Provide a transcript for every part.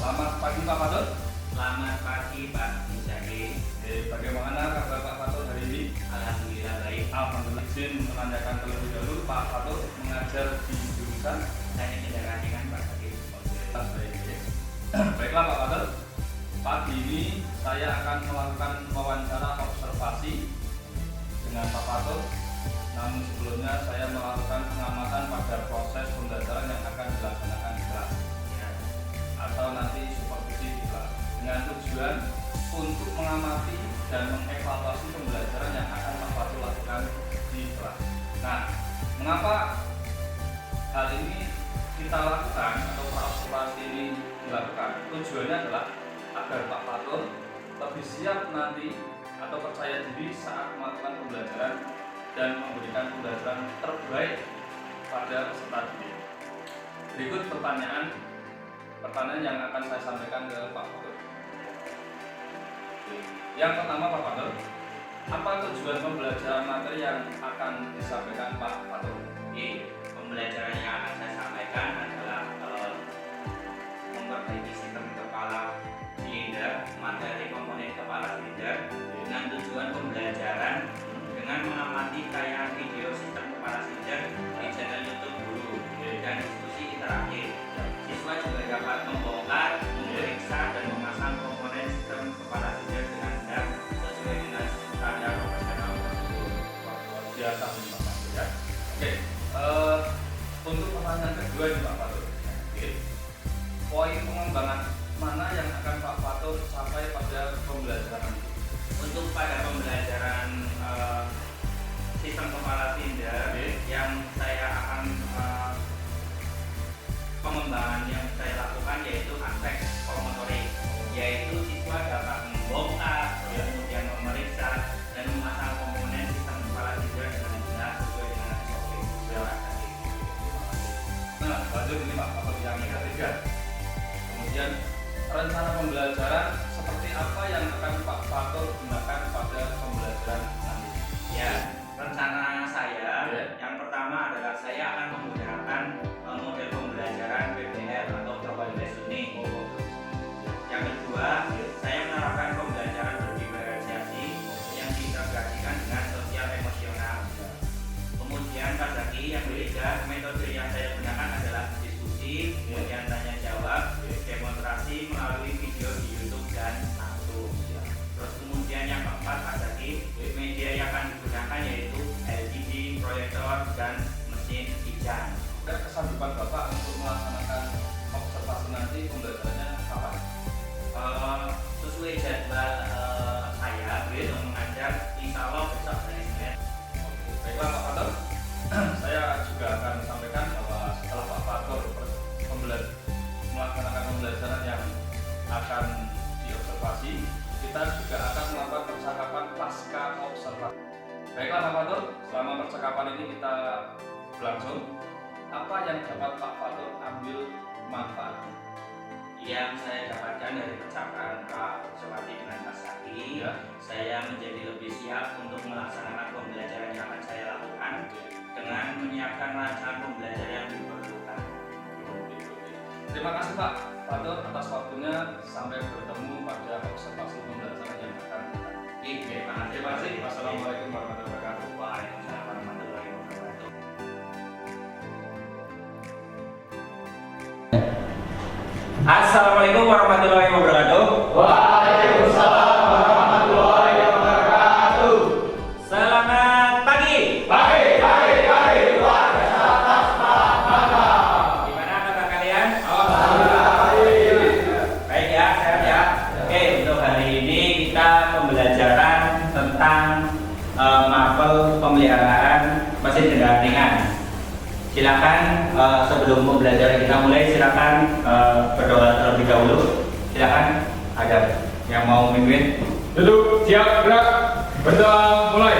Selamat pagi Pak Fatur. Selamat pagi Pak Muzaki. Bagaimana kabar Pak Fatur hari ini? Alhamdulillah baik. Alhamdulillah. Izin menanyakan terlebih dahulu, Pak Fatur mengajar di jurusan Teknik Kendaraan Ringan Pak Muzaki. Baiklah Pak Fatur. Pagi ini saya akan melakukan wawancara observasi dengan Pak Fatur. Namun sebelumnya saya melakukan pengamatan pada proses pembelajaran yang akan dilaksanakan di kelas, atau nanti supervisi di kelas, dengan tujuan untuk mengamati dan mengevaluasi pembelajaran yang akan Pak Fatur lakukan di kelas. Nah, mengapa hal ini kita lakukan atau observasi ini dilakukan? Tujuannya adalah agar Pak Fatur lebih siap nanti atau percaya diri saat melakukan pembelajaran dan memberikan pembelajaran terbaik pada peserta didik. Berikut pertanyaan yang akan saya sampaikan ke Pak Fatur. Yang pertama Pak Fatur, apa tujuan pembelajaran materi yang akan disampaikan Pak Fatur? Pembelajaran yang akan saya sampaikan adalah memperbaiki sistem kepala silinder, materi komponen kepala silinder, dengan tujuan pembelajaran dengan mengamati tayangan video sistem kepala silinder di channel YouTube guru dan diskusi interaktif. Siswa juga dapat membongkar, memeriksa, dan memasang komponen sistem kepala silinder dengan benar sesuai dengan standar profesional tersebut. Luar biasa nih Pak Fatur ya. Oke, untuk pertanyaan kedua nih Pak Fatur. Poin pengembangan mana yang akan Pak Fatur capai pada pembelajaran nanti? Untuk pada pembelajaran sistem kepala silinder yang saya akan pengembangan yang saya lakukan yaitu aspek psikomotorik, yaitu siswa dapat membongkar, kemudian memeriksa dan memasang komponen sistem kepala silinder dengan benar sesuai dengan SOP. Nah, lanjut ini Pak Fatur yang ketiga. Kemudian rencana pembelajaran seperti apa yang akan Pak Fatur gunakan pada pembelajaran nanti? Ya, rencana saya yang pertama adalah saya akan menggunakan model pembelajaran PBL atau Global Based Learning. Yang kedua, saya menerapkan pembelajaran berdiferensiasi yang diintegrasikan dengan sosial emosional. Kemudian Pak Zaki, yang ketiga, metode yang saya gunakan adalah diskusi, kemudian tanya jawab, demonstrasi melalui video di YouTube dan langsung. Terus kemudian yang keempat Pak Zaki, media yang akan digunakan yaitu LCD, proyektor, dan mesin ijan. Kesanggupan Bapak untuk melaksanakan observasi nanti pembelajarannya kapan? Sesuai jadwal saya untuk mengajar, insya Allah besok hari Senin. Baiklah Pak Fatur, saya juga akan sampaikan bahwa setelah Pak Fatur melaksanakan pembelajaran yang akan diobservasi, kita juga akan melakukan percakapan pasca observasi. Baiklah Pak Fatur, selama percakapan ini kita berlangsung, apa yang dapat Pak Fatur ambil manfaat? Yang saya dapatkan dari percakapan Pak Sewati dengan Pak Saki, saya menjadi lebih siap untuk melaksanakan pembelajaran yang akan saya lakukan dengan menyiapkan rancangan pembelajaran yang diperlukan. Terima kasih Pak Fatur atas waktunya. Sampai bertemu pada observasi pembelajaran yang akan datang. Terima kasih. Wassalamualaikum warahmatullahi wabarakatuh. Waalaikumsalam warahmatullahi wabarakatuh. Assalamualaikum warahmatullahi wabarakatuh. Waalaikumsalam warahmatullahi wabarakatuh. Selamat pagi. Pagi. Luar biasa. Gimana kabar kalian? Alhamdulillah. Baik ya, sehat ya. Oke, untuk hari ini kita pembelajaran tentang mapel pemeliharaan mesin kendaraan ringan. Silakan sebelum pembelajaran kita mulai, silakan berdoa terlebih dahulu. Silakan, ada yang mau memimpin. Duduk, siap, gerak. Berdoa, mulai.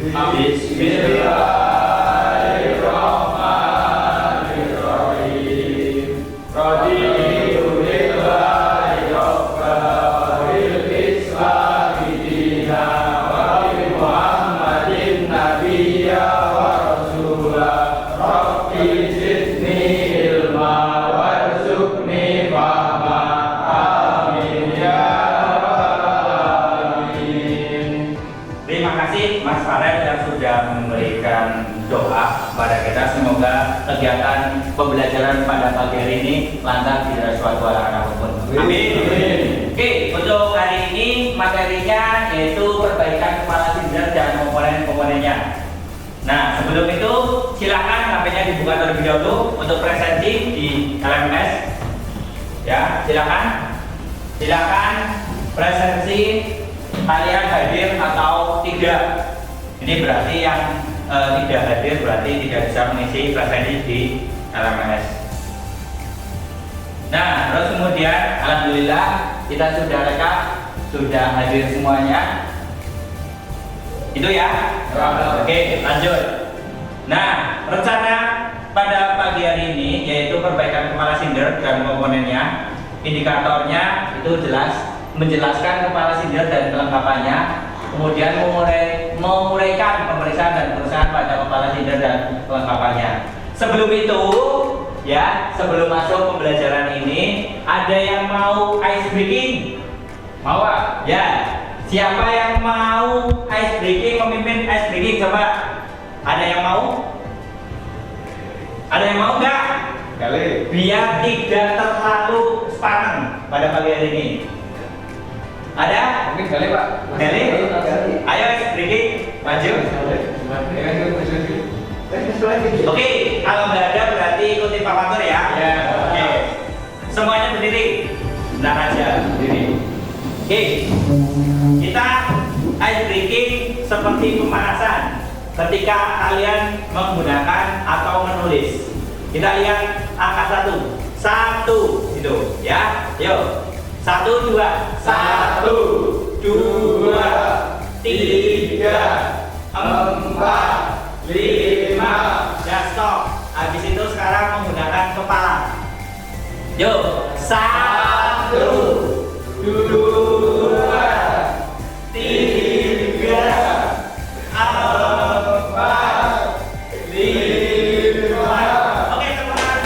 Bismillahirrahmanirrahim. Raditu billahi rabban bil Islam dinan wa bi Muhammadin nabiyya wa rasulah. Rabbi zidni ilma warzuqni fahma. kasih Mas Farel yang sudah memberikan doa kepada kita. Semoga kegiatan pembelajaran pada pagi hari ini lancar tidak suatu arah apapun. Amin. Oke, untuk hari ini materinya yaitu perbaikan kepala silinder dan komponen-komponennya. Nah, sebelum itu silakan HP-nya dibuka terlebih dahulu untuk presensi di LMS. Ya, silakan presensi kalian hadir atau tidak. Ini berarti yang tidak hadir berarti tidak bisa mengisi presensi di LMS. Nah, terus kemudian alhamdulillah kita sudah rekap, sudah hadir semuanya. Itu ya. Oke, lanjut. Nah, rencana pada pagi hari ini yaitu perbaikan kepala silinder dan komponennya. Indikatornya itu jelas menjelaskan kepala silinder dan kelengkapannya, kemudian menguraikan pemeriksaan dan perusahaan pada kepala silinder dan kelengkapannya. Sebelum itu, ya, sebelum masuk pembelajaran ini, ada yang mau ice breaking? Mau? Ya. Siapa yang mau ice breaking, memimpin ice breaking? Coba. Ada yang mau? Ada yang mau nggak? Kali. Biar tidak terlalu sepaneng pada pagi hari ini. Ada? Mungkin kali Pak. Kali? Ayo ice breaking, maju. Oke, kalau nggak ada berarti ikuti Pak Fatur ya. Ya. Oke. Semuanya berdiri. Benar aja, berdiri. Oke. Kita ice breaking seperti pemanasan ketika kalian menggunakan atau menulis. Kita lihat angka 1 gitu ya. Yuk. 1, 2, 1, 2, 3, 4, 5. Ya stop. Habis itu sekarang menggunakan kepala. Yuk. 1, 2, 3, 4, 5. Oke, teman-teman.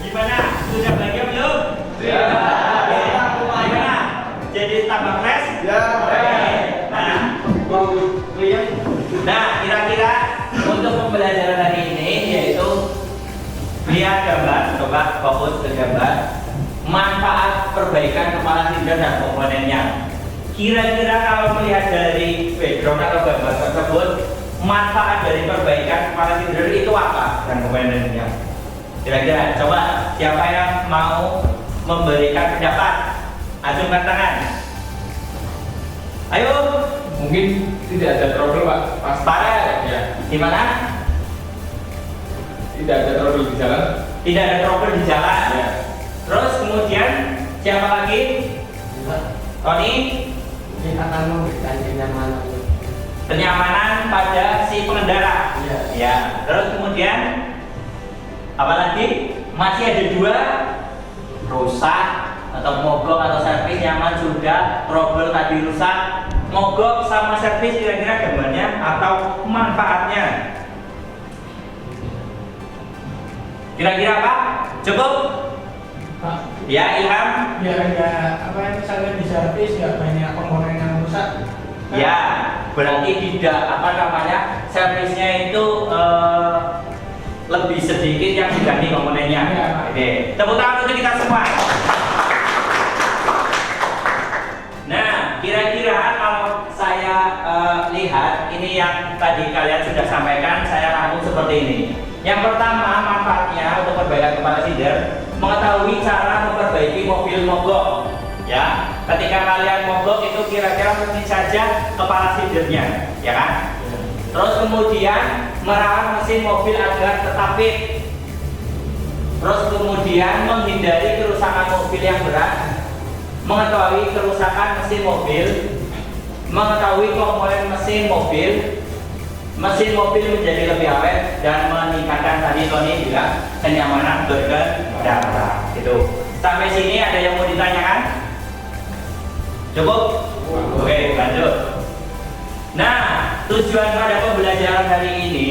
Gimana? Sudah bahagia belum? Ya. Gimana? Jadi tambah fresh? Ya. Nah, kira-kira untuk pembelajaran hari ini yaitu lihat gambar, coba fokus ke gambar. Manfaat perbaikan kepala silinder dan komponennya. Kira-kira kalau melihat dari background atau gambar tersebut, manfaat dari perbaikan kepala silinder itu apa dan komponennya? Kira-kira, coba siapa yang mau memberikan pendapat? Acungkan tangan. Ayo. Mungkin tidak ada trouble Pak. Pas Farel. ya. Gimana? Tidak ada trouble di jalan. Tidak ada trouble di jalan. Ya. Terus kemudian siapa lagi? Tony. Kita akan memberikan Kenyamanan pada si pengendara. Iya. Ya. Terus kemudian apa lagi? Masih ada 2 rusak atau mogok atau servis. Nyaman sudah, trouble tadi rusak, mogok sama servis. Kira-kira gambarnya atau manfaatnya? Kira-kira apa? Cukup? Pak, Ya, Ilham. biar nggak apa misalnya di servis nggak banyak komponen yang rusak. Ya, berarti tidak apa namanya servisnya itu lebih sedikit yang diganti komponennya. Ya. Oke, tepuk tangan untuk kita semua. Nah, kira-kira kalau saya lihat ini yang tadi kalian sudah sampaikan, saya rangkum seperti ini. Yang pertama, manfaatnya untuk perbaikan kepala silinder, mengetahui cara memperbaiki mobil mogok. Ya, ketika kalian mogok itu kira-kira mungkin saja kepala silindernya, ya kan? Terus kemudian merawat mesin mobil agar tetap fit. Terus kemudian menghindari kerusakan mobil yang berat, mengetahui kerusakan mesin mobil, mengetahui komponen mesin mobil menjadi lebih awet dan meningkatkan tadi Tony bilang kenyamanan berkendara. Itu. Sampai sini ada yang mau ditanyakan? Cukup? Oke, lanjut. Nah, tujuan pada pembelajaran hari ini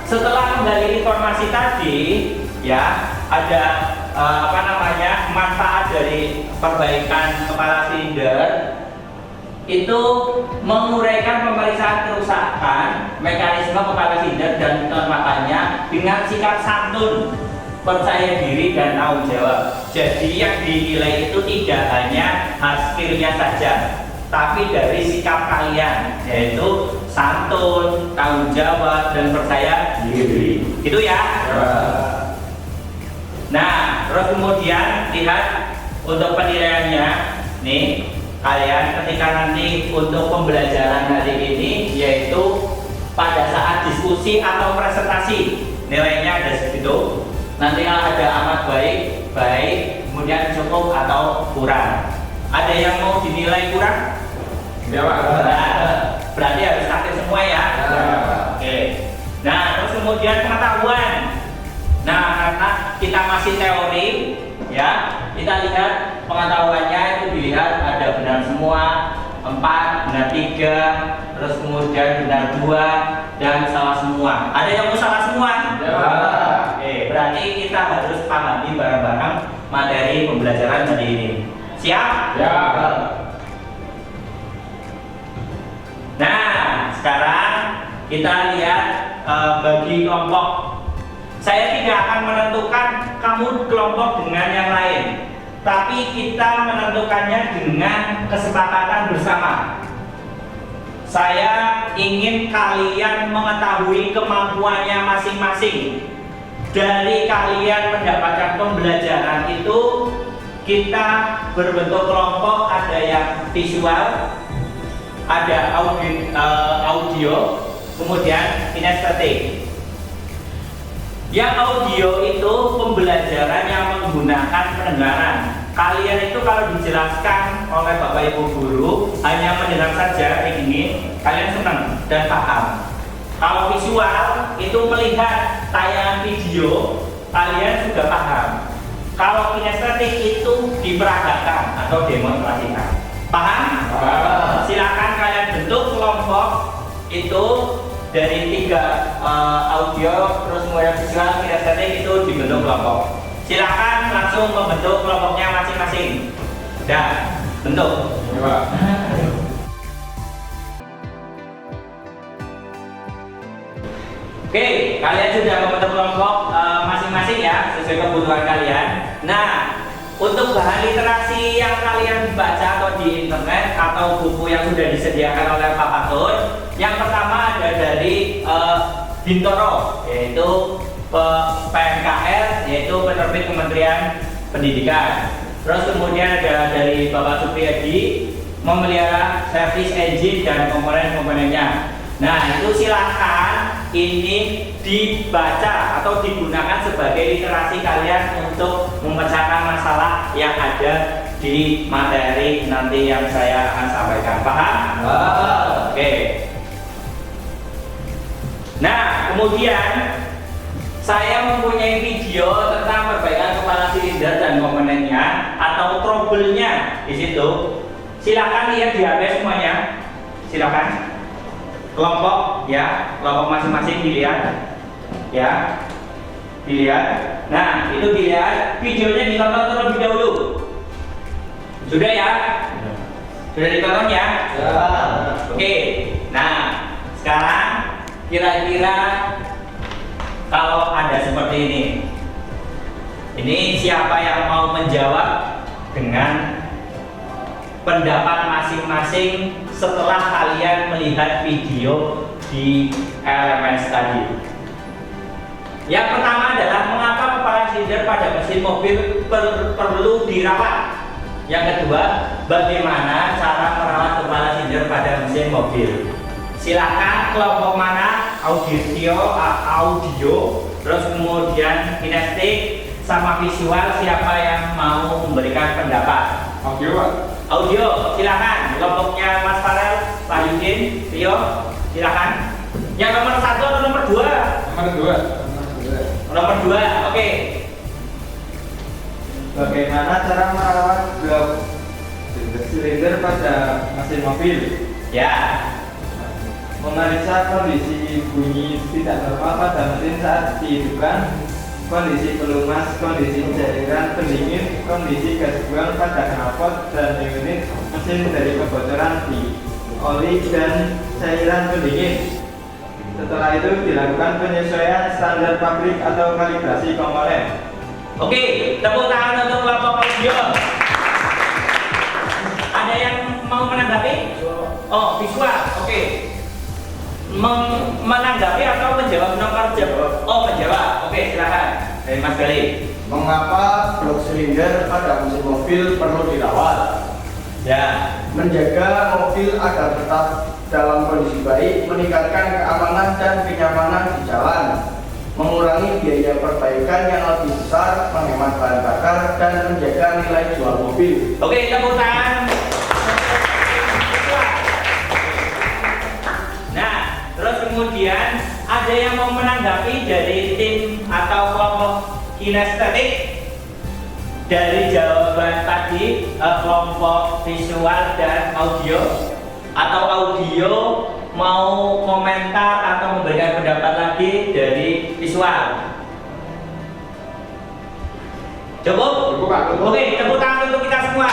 setelah menggali informasi tadi, ya, ada manfaat dari perbaikan kepala silinder itu menguraikan pemeriksaan kerusakan mekanisme kepala silinder dan kelembapannya dengan sikap santun, percaya diri dan tanggung jawab. Jadi yang dinilai itu tidak hanya hasilnya saja, tapi dari sikap kalian, yaitu santun, tanggung jawab dan percaya diri. Itu ya. Nah, terus kemudian lihat untuk penilaiannya nih. Kalian ketika nanti untuk pembelajaran hari ini, yaitu pada saat diskusi atau presentasi, nilainya ada segitu. Nanti kalau ada amat baik, kemudian cukup atau kurang. Ada yang mau dinilai kurang? Ya Pak. Berarti harus aktif semua ya. Oke. Nah, terus kemudian pengetahuan. Nah, karena kita masih teori, ya, kita lihat pengetahuannya itu dilihat ada benar semua, 4, benar 3, terus kemudian benar 2 dan salah semua. Ada yang mau salah semua? Ya. Oke, berarti kita harus pahami bareng-bareng materi pembelajaran hari ini. Siap? Ya. Nah, sekarang kita lihat bagi kelompok. Saya tidak akan menentukan kamu kelompok dengan yang lain, tapi kita menentukannya dengan kesepakatan bersama. Saya ingin kalian mengetahui kemampuannya masing-masing. Dari kalian mendapatkan pembelajaran itu, kita berbentuk kelompok, ada yang visual, ada audio, kemudian kinestetik. Yang audio itu pembelajaran yang menggunakan pendengaran. Kalian itu kalau dijelaskan oleh Bapak Ibu guru hanya mendengar saja kayak gini, kalian senang dan paham. Kalau visual itu melihat tayangan video, kalian sudah paham. Kalau kinestetik itu diperagakan atau demonstrasikan. Paham? Silakan kalian bentuk kelompok itu dari 3 audio, terus kemudian visual, kinestetik itu dibentuk kelompok. Silakan langsung membentuk kelompoknya masing-masing. Dan bentuk. Ya, Pak. Oke, kalian sudah membentuk kelompok masing-masing ya, sesuai kebutuhan kalian. Nah, untuk bahan literasi yang kalian baca atau di internet atau buku yang sudah disediakan oleh Pak Patut, yang pertama ada dari Bintoro, yaitu PMKR, yaitu penerbit Kementerian Pendidikan. Terus kemudian ada dari Bapak Supriyadi, memelihara service engine dan komponen-komponennya. Nah, itu silahkan ini dibaca atau digunakan sebagai literasi kalian untuk memecahkan masalah yang ada di materi nanti yang saya akan sampaikan. Paham? Oke. Nah, kemudian saya mempunyai video tentang perbaikan kepala silinder dan komponennya atau trouble-nya di situ. Silakan lihat di HP semuanya. Silakan. Kelompok ya, kelompok masing-masing dilihat. Ya. Dilihat. Nah, itu dilihat, videonya ditonton terlebih dahulu. Sudah ya? Sudah ditonton ya? Ya. Oke. Nah, sekarang kira-kira kalau ada seperti ini siapa yang mau menjawab dengan pendapat masing-masing setelah kalian melihat video di LMS tadi? Yang pertama adalah mengapa kepala silinder pada mesin mobil perlu dirawat. Yang kedua, bagaimana cara merawat kepala silinder pada mesin mobil. Silakan kelompok mana, audio, terus kemudian kinestetik sama visual, siapa yang mau memberikan pendapat? Audio, Pak. Audio, silakan. Kelompoknya Mas Farel, Pak Yudin, Rio, silakan. Yang nomor 1 atau nomor 2? Nomor 2. Nomor 2, oke. Bagaimana cara merawat blok silinder pada mesin mobil? Ya. Memeriksa kondisi bunyi tidak normal pada mesin saat dihidupkan, kondisi pelumas, kondisi cairan pendingin, kondisi gas buang pada knalpot dan unit mesin dari kebocoran di oli dan cairan pendingin. Setelah itu dilakukan penyesuaian standar pabrik atau kalibrasi komponen. Oke, tepuk tangan untuk kelompok audio. Ada yang mau menanggapi? Oh, visual. Oke. Menanggapi atau menjawab nomor jawab? Oh, menjawab. Oke, silakan. Dari Mas Gali. Mengapa blok silinder pada mesin mobil perlu dirawat? Ya. Menjaga mobil agar tetap dalam kondisi baik, meningkatkan keamanan dan kenyamanan di jalan, mengurangi biaya perbaikan yang lebih besar, menghemat bahan bakar, dan menjaga nilai jual mobil. Oke, tepuk tangan. Nah, terus kemudian ada yang mau menanggapi dari tim atau kelompok kinestetik dari jawaban tadi, kelompok visual dan audio, atau audio mau komentar atau memberikan pendapat lagi dari visual? Cukup? Cukup, Pak. Cukup. Oke, tepuk tangan untuk kita semua.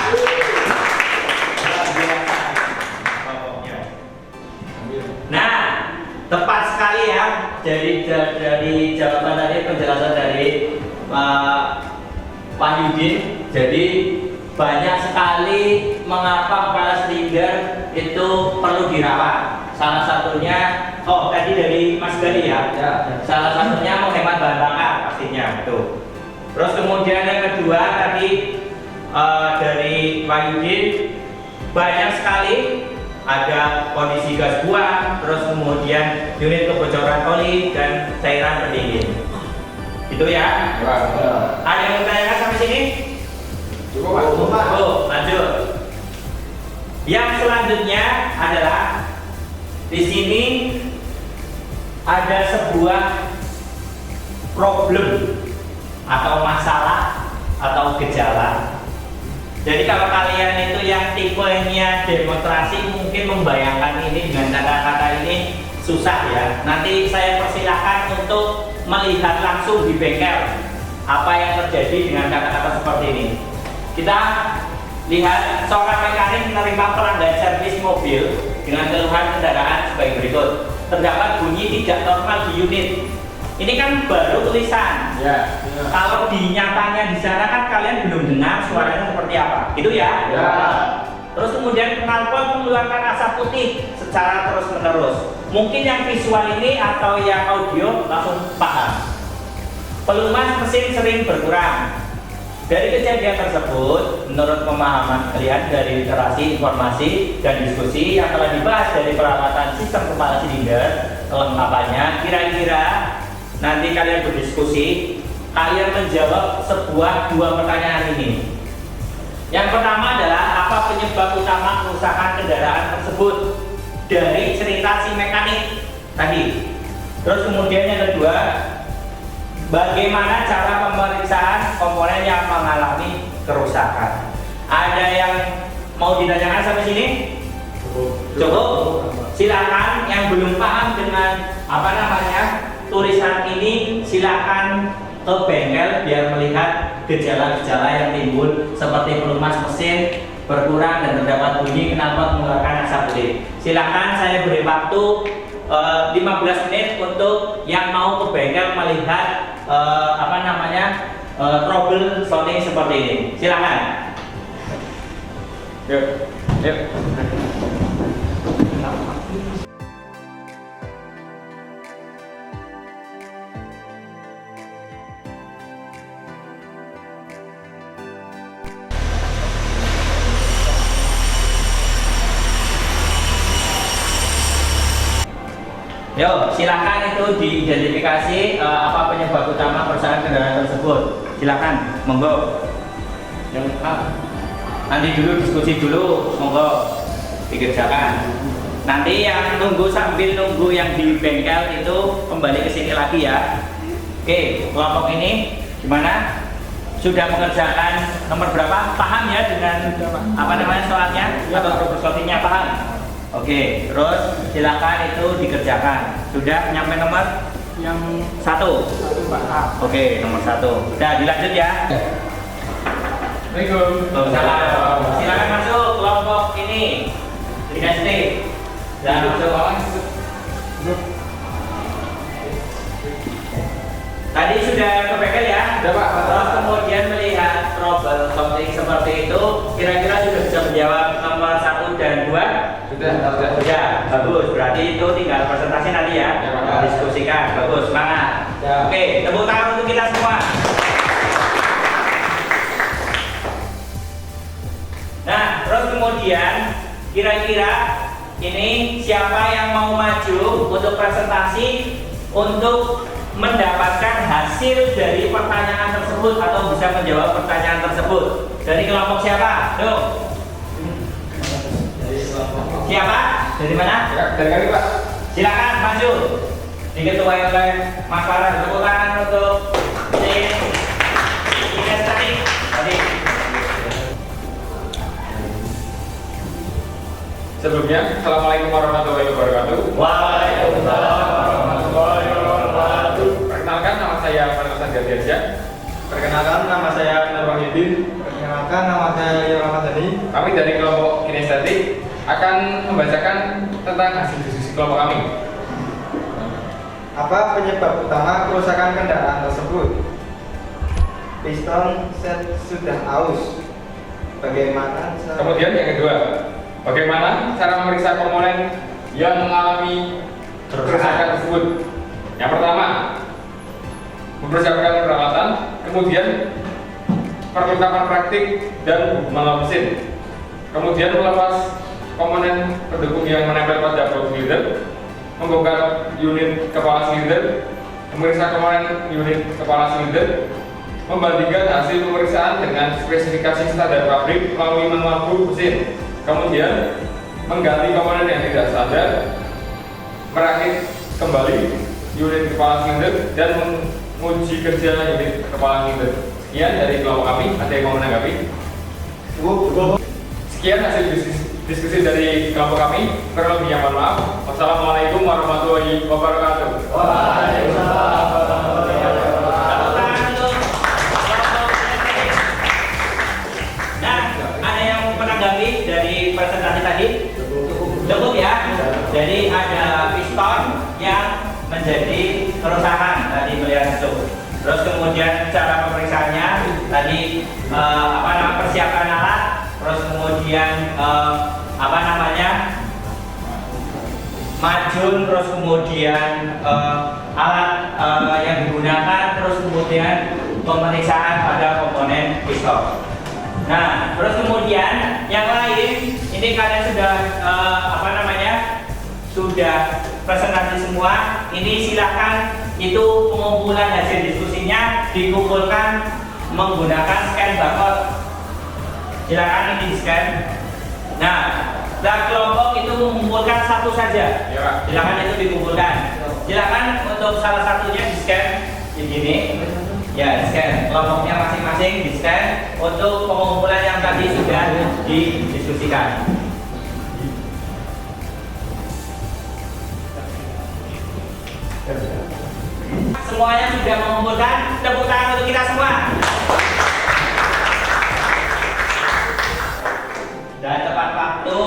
Nah, tepat sekali ya. Dari jawaban tadi, penjelasan dari Pak Yudin. Jadi banyak sekali mengapa kepala silinder itu perlu dirawat. Salah satunya, oh tadi dari Mas Gali ya. Salah satunya menghemat bahan bakar pastinya itu. Terus kemudian yang kedua tadi dari Pak Yudin, banyak sekali ada kondisi gas buang, terus kemudian unit kebocoran oli dan cairan pendingin. Itu ya. Ada yang bertanya sampai sini? Cukup, Pak. Oh, lanjut. Yang selanjutnya adalah di sini ada sebuah problem atau masalah atau gejala. Jadi kalau kalian itu yang tipenya demonstrasi mungkin membayangkan ini dengan kata-kata ini susah ya. Nanti saya persilahkan untuk melihat langsung di bengkel apa yang terjadi dengan kata-kata seperti ini. Kita lihat seorang mekanik menerima pelanggan servis mobil dengan keluhan kendaraan sebagai berikut. Terdapat bunyi tidak normal di unit. Ini kan baru tulisan. Ya. Kalau di nyatanya di sana kan kalian belum dengar suaranya seperti apa, gitu ya? Ya. Terus kemudian knalpot mengeluarkan asap putih secara terus-menerus. Mungkin yang visual ini atau yang audio langsung paham. Pelumas mesin sering berkurang. Dari kejadian tersebut, menurut pemahaman kalian dari literasi, informasi, dan diskusi yang telah dibahas dari perawatan sistem kepala silinder, kelengkapannya, kira-kira nanti kalian berdiskusi, kalian menjawab dua pertanyaan ini. Yang pertama adalah apa penyebab utama kerusakan kendaraan tersebut dari cerita si mekanik tadi. Terus kemudian yang kedua, bagaimana cara pemeriksaan komponen yang mengalami kerusakan? Ada yang mau ditanyakan sampai sini? Cukup? Silakan yang belum paham dengan tulisan ini, silakan ke bengkel biar melihat gejala-gejala yang timbul seperti pelumas mesin berkurang dan terdapat bunyi knalpot mengeluarkan asap putih. Silakan saya beri waktu 15 menit untuk yang mau ke bengkel melihat trouble shooting seperti ini. Silakan. Yuk. Yo, silakan itu diidentifikasi apa penyebab utama kerusakan kendaraan tersebut. Silakan, monggo. Yang nanti dulu diskusi dulu, monggo dikerjakan. Nanti yang nunggu sambil nunggu yang di bengkel itu kembali ke sini lagi ya. Oke, kelompok ini gimana? Sudah mengerjakan nomor berapa? Paham ya dengan soalnya atau troubleshootingnya paham? Oke, terus silakan itu dikerjakan. Sudah nyampe nomor? Yang 1. satu Pak A. Oke, nomor 1. Udah dilanjut ya. Assalamualaikum. Salam. Silakan masuk kelompok ini. Dinasti. Dan masuk. Tadi sudah kepekel ya. Sudah, Pak. Terus kemudian melihat problem solving seperti itu, kira-kira sudah bisa menjawab nomor 1 dan 2? Sudah. Sudah, bagus. Berarti itu tinggal presentasi nanti ya. Ya, Pak. Diskusikan. Bagus, semangat. Ya. Oke, tepuk tangan untuk kita semua. Nah, terus kemudian kira-kira ini siapa yang mau maju untuk presentasi untuk mendapatkan hasil dari pertanyaan tersebut atau bisa menjawab pertanyaan tersebut? Dari kelompok siapa? Dong. Siapa? Dari mana? Ya, dari kami, Pak. Silakan maju. Diketuai oleh Mas Farhan. Tepuk tangan untuk Ines tadi. Sebelumnya, Assalamualaikum warahmatullahi wabarakatuh. Waalaikumsalam warahmatullahi wabarakatuh. Perkenalkan, nama saya Farhan Gadiarsyah. Perkenalkan, nama saya Nur Wahidin. Perkenalkan, nama saya Yoram Madani. Kami dari kelompok kinestetik akan membacakan tentang hasil diskusi kelompok kami. Apa penyebab utama kerusakan kendaraan tersebut? Piston set sudah aus. Bagaimana Kemudian yang kedua, bagaimana cara memeriksa komponen yang mengalami kerusakan tersebut? Yang pertama, mempersiapkan peralatan, kemudian perlengkapan praktik dan manual mesin, kemudian melepas komponen pendukung yang menempel pada blok silinder, membongkar unit kepala silinder, memeriksa komponen unit kepala silinder, membandingkan hasil pemeriksaan dengan spesifikasi standar pabrik melalui manual buku mesin, kemudian mengganti komponen yang tidak standar, merakit kembali unit kepala silinder, dan menguji kerja unit kepala silinder. Sekian dari kelompok kami. Ada yang mau menanggapi? Sekian hasil diskusi dari kelompok kami. Kurang lebihnya mohon maaf. Wassalamualaikum warahmatullahi wabarakatuh. Waalaikumsalam warahmatullahi wabarakatuh. Nah, ada yang menanggapi dari presentasi tadi? Cukup ya. Jadi ada piston yang menjadi kerusakan tadi melihat itu. Terus kemudian cara pemeriksaannya tadi persiapan alat. Terus kemudian majun, terus kemudian alat yang digunakan, terus kemudian pemeriksaan pada komponen piston. Nah, terus kemudian yang lain ini kalian sudah sudah presentasi semua. Ini silakan itu pengumpulan hasil diskusinya dikumpulkan menggunakan scan barcode. Silakan ini di scan. Nah, kelompok itu mengumpulkan satu saja. Ya, Pak. Silakan itu dikumpulkan. Silakan untuk salah satunya di scan di sini. Ya, di scan. Kelompoknya masing-masing di scan untuk pengumpulan yang tadi sudah didiskusikan. Semuanya sudah mengumpulkan. Tepuk tangan untuk kita semua. Dan tepat waktu.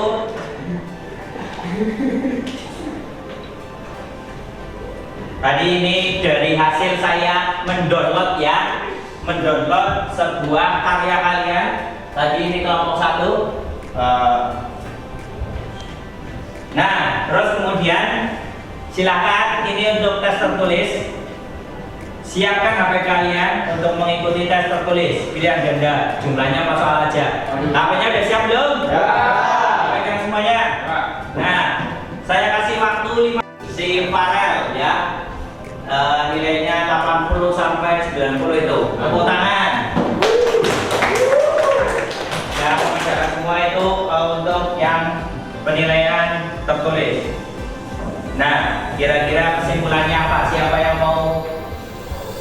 Tadi ini dari hasil saya mendownload sebuah karya kalian. Tadi ini kelompok 1. Nah, terus kemudian silakan ini untuk tes tertulis. Siapkan HP kalian untuk mengikuti tes tertulis pilihan ganda. Jumlahnya 4 soal aja. HP-nya udah siap belum? Ya. Pegang semuanya. Nah, saya kasih waktu 5. Si Farel ya. Nilainya 80 sampai 90 itu. Tepuk tangan. Ya, mengerjakan semua itu untuk yang penilaian tertulis. Nah, kira-kira kesimpulannya apa? Siapa yang mau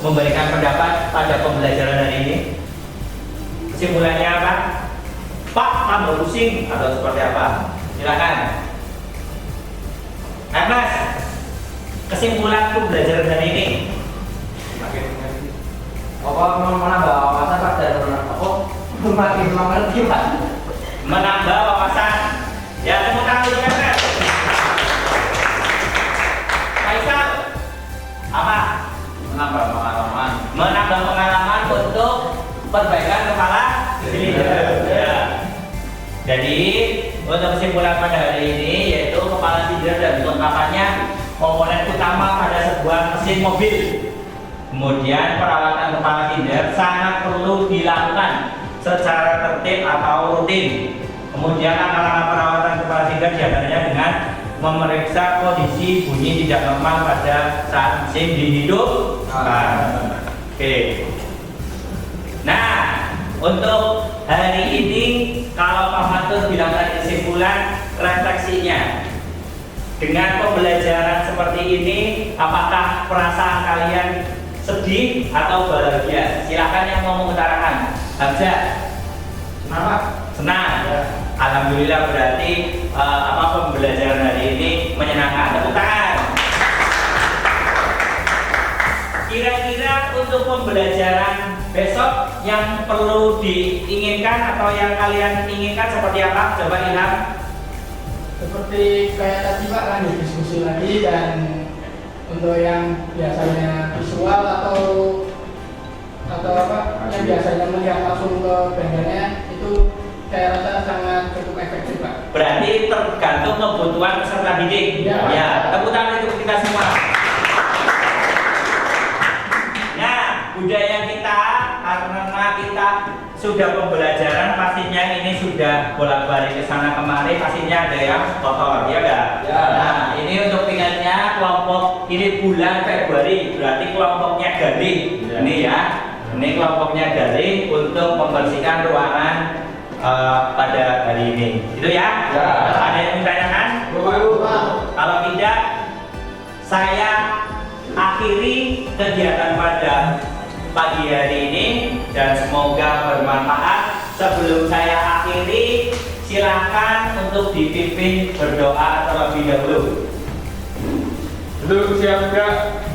memberikan pendapat pada pembelajaran hari ini? Kesimpulannya apa? Pak, tambah pusing atau seperti apa? Silakan. Mas, kesimpulan pembelajaran hari ini menambah wawasan pada apa makin mengerti Pak. Menambah wawasan. Ya, tepuk tangan dulu kan. Faisal, apa? Menambah pengalaman. Menambah pengalaman untuk perbaikan kepala leader. Ya. Jadi untuk kesimpulan pada hari ini yaitu kepala leader dan kelengkapannya komponen utama pada sebuah mesin mobil. Kemudian perawatan kepala leader sangat perlu dilakukan secara tertib atau rutin. Kemudian langkah-langkah perawatan kepala leader diantaranya dengan memeriksa kondisi bunyi tidak normal pada saat mesin dihidupkan. Oke. Nah, untuk hari ini kalau Pak Fatur bilang tadi kesimpulan refleksinya dengan pembelajaran seperti ini, apakah perasaan kalian sedih atau bahagia? Silakan yang mau mengutarakan. Hamzah, Kenapa? senang. Alhamdulillah berarti pembelajaran hari ini menyenangkan. Tepuk tangan. Kira-kira untuk pembelajaran besok yang perlu diinginkan atau yang kalian inginkan seperti apa? Coba Ilham. Seperti kayak tadi Pak kan diskusi lagi, dan untuk yang biasanya visual atau apa yang biasanya melihat langsung ke bengkelnya itu saya rasa sangat cukup efektif Pak. Berarti tergantung kebutuhan peserta didik. Ya. Ya, tepuk tangan untuk kita semua. Nah, budaya kita karena kita sudah pembelajaran pastinya ini sudah bolak-balik ke sana kemari, pastinya ada yang kotor, ya enggak? Ya. Nah, ini untuk ingatnya kelompok ini bulan Februari, berarti kelompoknya Galih. Ya. Ini ya. Ini kelompoknya Galih untuk membersihkan ruangan pada hari ini. Itu ya? Ya. Ada yang ditanyakan? Kalau tidak, saya akhiri kegiatan pada pagi hari ini dan semoga bermanfaat. Sebelum saya akhiri, silakan untuk dipimpin berdoa terlebih dahulu. Untuk siap gerak,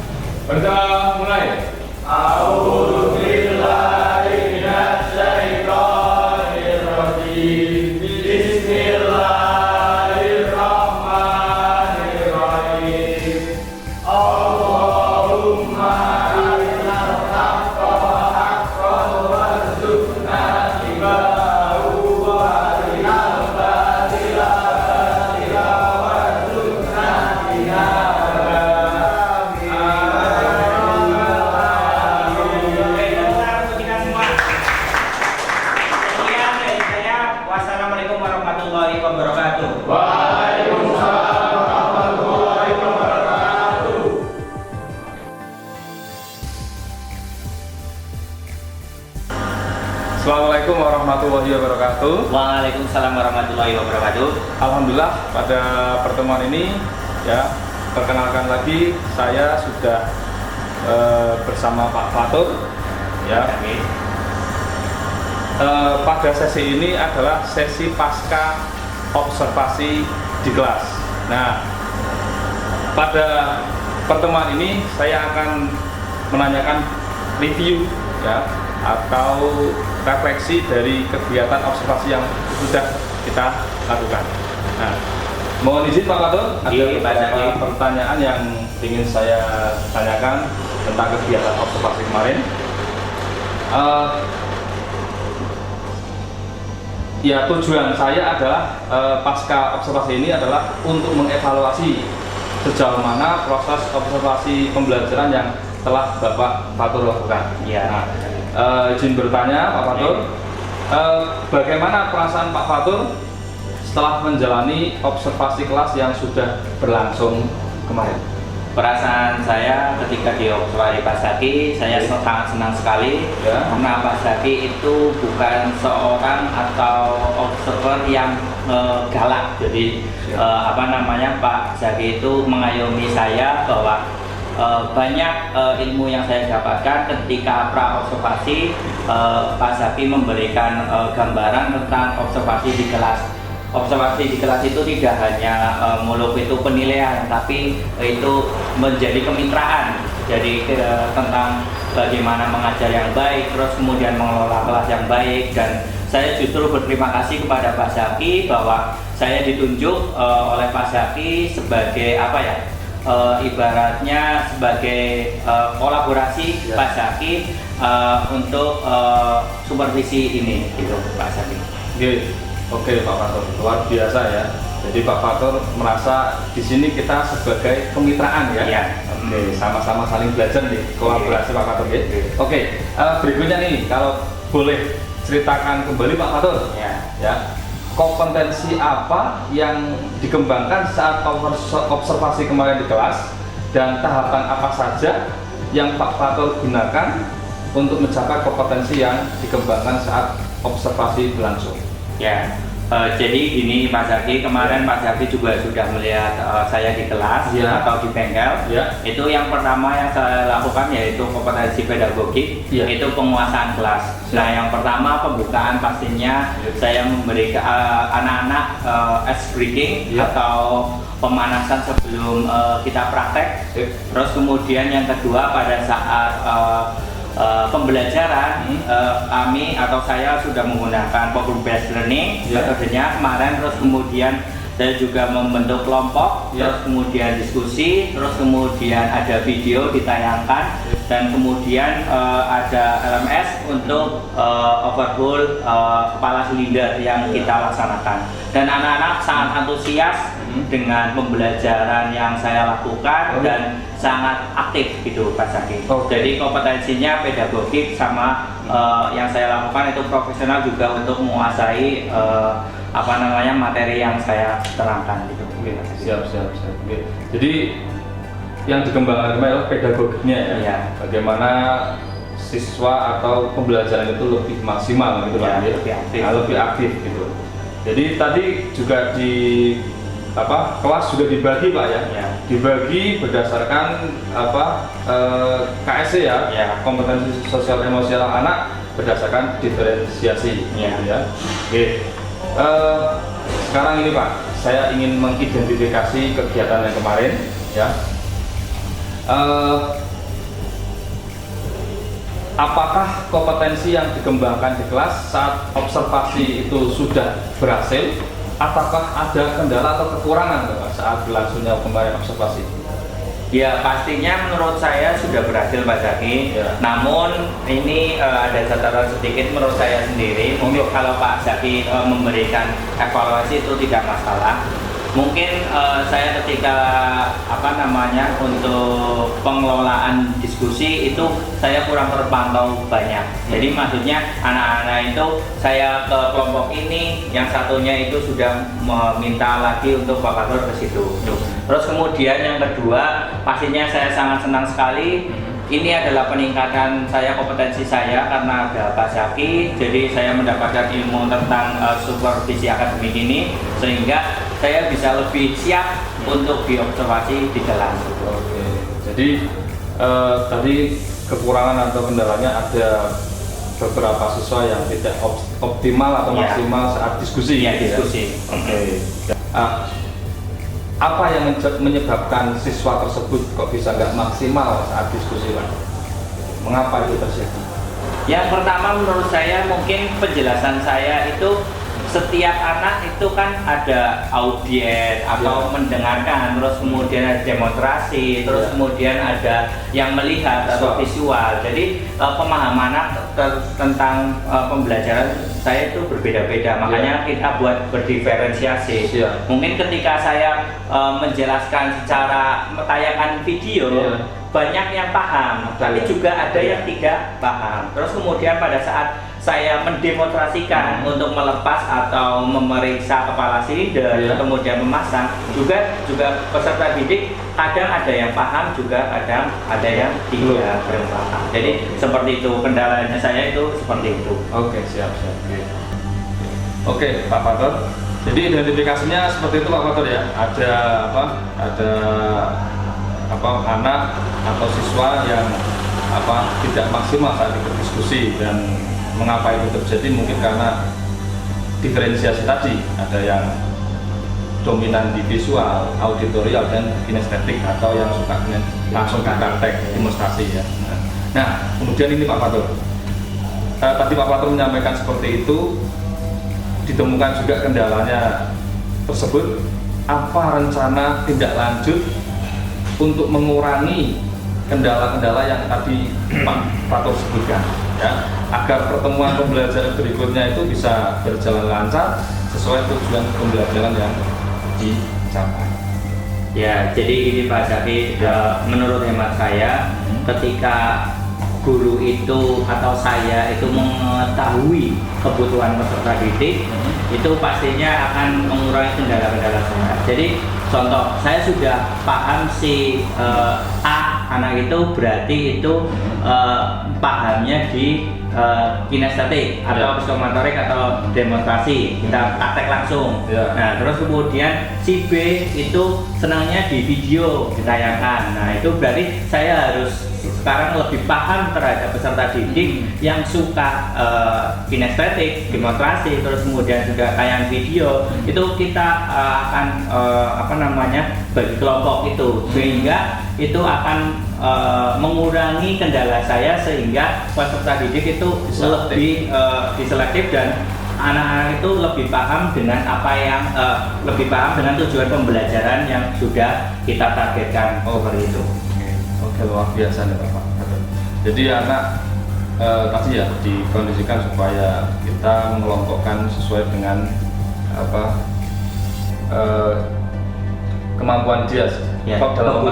berdoa mulai. Oke, salam untuk kita semua. Sekian dari saya. Wassalamualaikum warahmatullahi wabarakatuh. Assalamualaikum warahmatullahi wabarakatuh. Waalaikumsalam warahmatullahi wabarakatuh. Alhamdulillah pada pertemuan ini ya, perkenalkan lagi saya sudah bersama Pak Fatur ya. Pada sesi ini adalah sesi pasca observasi di kelas. Nah, pada pertemuan ini saya akan menanyakan review ya, atau refleksi dari kegiatan observasi yang sudah kita lakukan. Nah, mohon izin Pak Fatur, ada Iya, Pak Zaki. beberapa pertanyaan yang ingin saya tanyakan tentang kegiatan observasi kemarin. Ya, tujuan saya adalah pasca observasi ini adalah untuk mengevaluasi sejauh mana proses observasi pembelajaran yang telah Bapak Fatur lakukan. Iya. Nah, izin bertanya Pak Fatur, bagaimana perasaan Pak Fatur setelah menjalani observasi kelas yang sudah berlangsung kemarin? Perasaan saya ketika di observasi Pak Zaki, saya sangat senang sekali Ya. karena Pak Zaki itu bukan seorang atau observer yang galak. Jadi Pak Zaki itu mengayomi saya bahwa banyak ilmu yang saya dapatkan ketika pra observasi. Pak Zaki memberikan gambaran tentang observasi di kelas. Observasi di kelas itu tidak hanya muluk itu penilaian, tapi itu menjadi kemitraan Jadi tentang bagaimana mengajar yang baik, terus kemudian mengelola kelas yang baik, dan saya justru berterima kasih kepada Pak Zaki bahwa saya ditunjuk oleh Pak Zaki sebagai apa ya, ibaratnya sebagai kolaborasi Pak Zaki untuk supervisi ini, gitu Pak Zaki. Oke Pak Fatur, luar biasa ya. Jadi Pak Fatur merasa di sini kita sebagai kemitraan ya. Iya. Oke, sama-sama saling belajar nih, kolaborasi Pak Fatur ya. Oke, berikutnya nih kalau boleh ceritakan kembali Pak Fatur. Ya. Kompetensi apa yang dikembangkan saat observasi kemarin di kelas, dan tahapan apa saja yang Pak Fatur gunakan untuk mencapai kompetensi yang dikembangkan saat observasi berlangsung? Ya, jadi gini Pak Zaki, kemarin Pak Zaki juga sudah melihat saya di kelas atau di bengkel. Itu yang pertama yang saya lakukan yaitu kompetensi pedagogik, itu penguasaan kelas. Nah, yang pertama pembukaan pastinya saya memberikan anak-anak ice breaking atau pemanasan sebelum kita praktek. Terus kemudian yang kedua pada saat pembelajaran kami atau saya sudah menggunakan problem based learning metodenya kemarin. Terus kemudian saya juga membentuk kelompok, terus kemudian diskusi, terus kemudian ada video ditayangkan, dan kemudian ada LMS untuk overhaul kepala silinder yang kita laksanakan. Dan anak-anak sangat antusias dengan pembelajaran yang saya lakukan dan sangat aktif gitu Pak Zaki. Jadi kompetensinya pedagogik sama yang saya lakukan itu profesional juga untuk menguasai materi yang saya terangkan gitu. Siap. Jadi yang dikembangkan adalah pedagogiknya ya. Bagaimana siswa atau pembelajaran itu lebih maksimal gitu Pak ya. Lebih aktif gitu. Jadi tadi juga di kelas juga dibagi Pak ya. Dibagi berdasarkan KSE ya, kompetensi sosial emosional anak berdasarkan diferensiasi gitu ya. Sekarang ini Pak, saya ingin mengidentifikasi kegiatan yang kemarin ya. Apakah kompetensi yang dikembangkan di kelas saat observasi itu sudah berhasil, ataukah ada kendala atau kekurangan saat berlangsungnya kemarin observasi? Ya, pastinya menurut saya sudah berhasil Pak Zaki. Namun ini ada catatan sedikit menurut saya sendiri. Mungkin kalau Pak Zaki memberikan evaluasi itu tidak masalah. Mungkin saya ketika untuk pengelolaan diskusi itu saya kurang terpantau banyak. Jadi maksudnya anak-anak itu saya ke kelompok ini, yang satunya itu sudah meminta lagi untuk Pak Fatur ke situ. Terus kemudian yang kedua, pastinya saya sangat senang sekali. Ini adalah peningkatan saya, kompetensi saya karena ada Pak Zaki. Jadi saya mendapatkan ilmu tentang supervisi akademik ini, sehingga saya bisa lebih siap untuk diobservasi di kelas. Oke. Jadi tadi kekurangan atau kendalanya ada beberapa siswa yang tidak optimal atau maksimal saat diskusi. Diskusi. Oke. Apa yang menyebabkan siswa tersebut kok bisa nggak maksimal saat diskusi Pak? Mengapa itu terjadi? Yang pertama menurut saya mungkin penjelasan saya itu setiap anak itu kan ada audiens atau mendengarkan, terus kemudian ada demonstrasi, terus kemudian ada yang melihat atau visual. Jadi pemahaman tentang pembelajaran saya itu berbeda-beda, makanya kita buat berdiferensiasi. Mungkin ketika saya menjelaskan secara tayangan video, banyak yang paham, tapi juga ada yang tidak paham. Terus kemudian pada saat saya mendemonstrasikan untuk melepas atau memeriksa kepala silinder, kemudian memasang, juga peserta didik kadang ada yang paham, juga kadang ada yang tidak paham. Jadi seperti itu, kendalanya saya itu seperti itu. Oke, siap. Oke, Pak Fatur. Jadi identifikasinya seperti itu Pak Fatur ya. Ada anak atau siswa yang tidak maksimal saat ikut diskusi, dan mengapa itu terjadi? Mungkin karena diferensiasi tadi, ada yang dominan di visual, auditorial, dan kinestetik atau yang suka dengan langsung praktek demonstrasi ya. Nah, kemudian ini Pak Fatur. Tadi Pak Fatur menyampaikan seperti itu, ditemukan juga kendalanya tersebut. Apa rencana tindak lanjut untuk mengurangi kendala-kendala yang tadi Pak Fatur sebutkan, ya, agar pertemuan pembelajaran berikutnya itu bisa berjalan lancar sesuai tujuan pembelajaran yang dicapai. Ya, jadi ini Pak Zaki, menurut hemat saya, ketika guru itu atau saya itu mengetahui kebutuhan peserta didik, itu pastinya akan mengurangi kendala-kendala saya. Jadi contoh, saya sudah paham si anak itu berarti itu pahamnya di kinestetik atau psikomotorik atau demonstrasi, kita praktek langsung. Nah, terus kemudian si B itu senangnya di video ditayangkan. Nah, itu berarti saya harus sekarang lebih paham terhadap peserta didik yang suka kinestetik, demonstrasi, terus kemudian juga tayangan video. Itu kita akan bagi kelompok itu, sehingga itu akan mengurangi kendala saya, sehingga peserta didik itu lebih diselektif dan anak-anak itu lebih paham dengan apa yang lebih paham dengan tujuan pembelajaran yang sudah kita targetkan. Seperti itu. Oke, luar biasa nih Bapak. Jadi anak tadi ya dikondisikan supaya kita mengelompokkan sesuai dengan kemampuan dia, dalam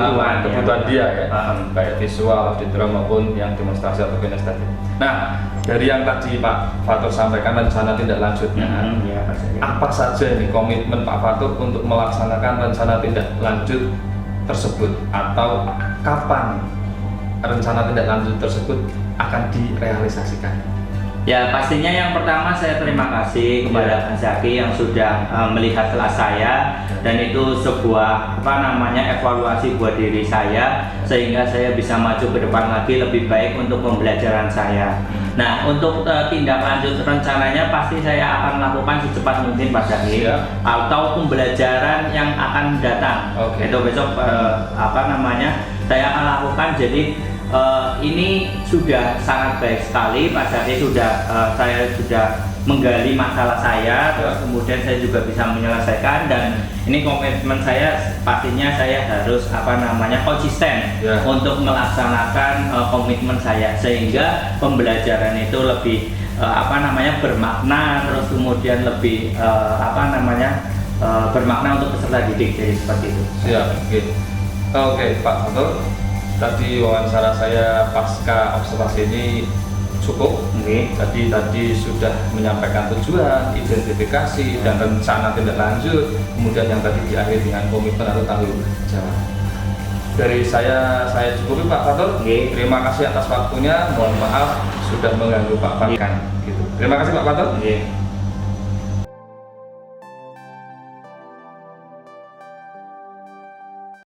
kebutuhan dia ya, baik visual, auditorial maupun yang demonstrasi atau kinestetik. Nah, dari yang tadi Pak Fatur sampaikan rencana tindak lanjutnya, apa saja ini komitmen Pak Fatur untuk melaksanakan rencana tindak lanjut tersebut, atau kapan rencana tindak lanjut tersebut akan direalisasikan? Ya, pastinya yang pertama saya terima kasih kepada Pak Zaki yang sudah melihat kelas saya, dan itu sebuah evaluasi buat diri saya, sehingga saya bisa maju ke depan lagi lebih baik untuk pembelajaran saya. Nah, untuk tindak lanjut rencananya pasti saya akan lakukan secepat mungkin Pak Zaki, atau pembelajaran yang akan datang. Itu besok saya akan lakukan. Jadi ini sudah sangat baik sekali Pak Zaki, saya sudah menggali masalah saya, terus kemudian saya juga bisa menyelesaikan, dan ini komitmen saya, pastinya saya harus konsisten untuk melaksanakan komitmen saya, sehingga pembelajaran itu lebih bermakna, terus kemudian lebih bermakna untuk peserta didik. Jadi seperti itu. Siap. Oke, Pak Fatur, tadi wawancara saya pasca observasi ini cukup. Tadi sudah menyampaikan tujuan, identifikasi, dan rencana tindak lanjut, kemudian yang tadi diakhiri dengan komitmen atau tanggung jawab. Dari saya cukupi Pak Fatur. Terima kasih atas waktunya. Mohon maaf sudah mengganggu Pak Fatur. Terima kasih Pak Fatur.